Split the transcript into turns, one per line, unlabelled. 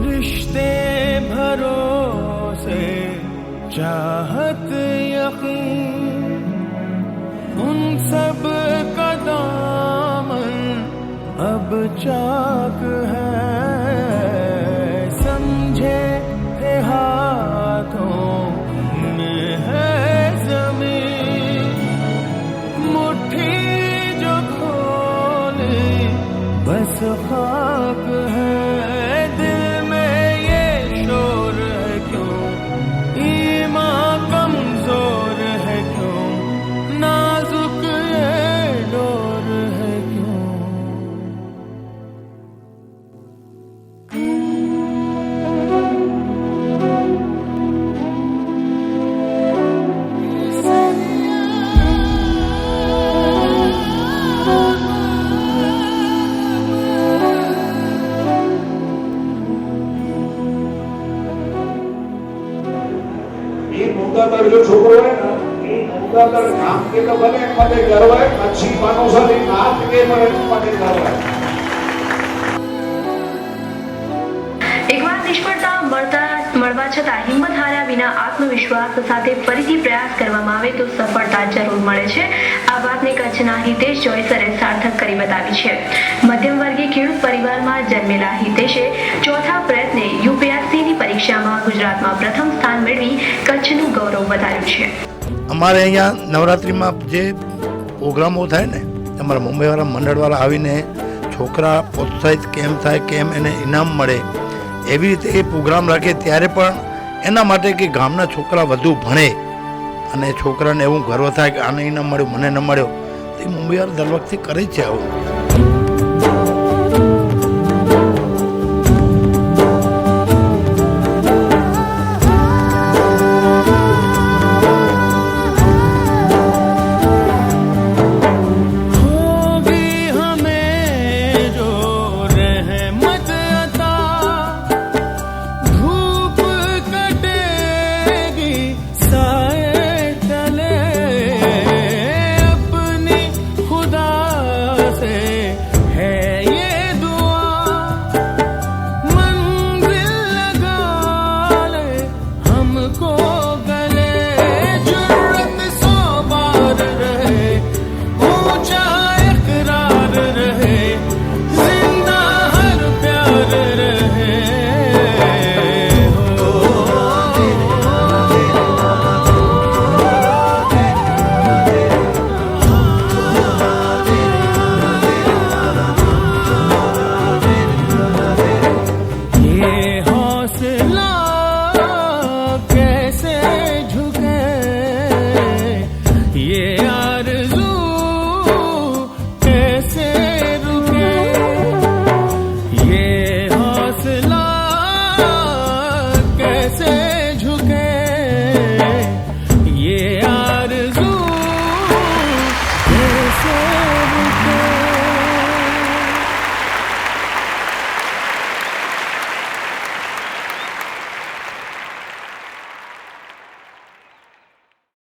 रिश्ते भरोसे चाहत यकीन उन सब का दामन अब चाक है, समझे थे हाथों में है जमीन, मुट्ठी जो खोले बस खाक है।
जो छोकरो है ना, मुद्दा काम के तो बने मते गर्व है, अच्छी मानो सारी नाथ के मते गर्व है।
एक बार निष्फળતા મળવા છતાં હિંમત હાર્યા વિના આત્મવિશ્વાસ સાથે ફરીથી પ્રયાસ કરવામાં આવે તો સફળતા જરૂર મળે છે। આ વાતને કચ્છના હિતેશ જોઈસરે સાર્થક કરી બતાવી છે। મધ્યમ વર્ગીય ખેડૂત પરિવારમાં જન્મેલા હિતેશે ચોથા પ્રયત્ને યુપીએસસી ની પરીક્ષામાં ગુજરાતમાં પ્રથમ સ્થાન મેળવી કચ્છનું ગૌરવ વધાર્યું છે।
અમારે અહીંયા નવરાત્રિમાં જે પ્રોગ્રામો થાય ને, અમારા મુંબઈવાળા મંડળવાળા આવીને છોકરા પ્રોત્સાહિત કેમ થાય, કેમ એને ઇનામ મળે, એવી રીતે એ પ્રોગ્રામ રાખે ત્યારે પણ એના માટે કે ગામના છોકરા વધુ ભણે અને છોકરાને એવું ગર્વ થાય કે આને ઇનામ મળ્યું, મને ન મળ્યો, એ મુંબઈવાળા દર વખતે કરે જ છે આવું।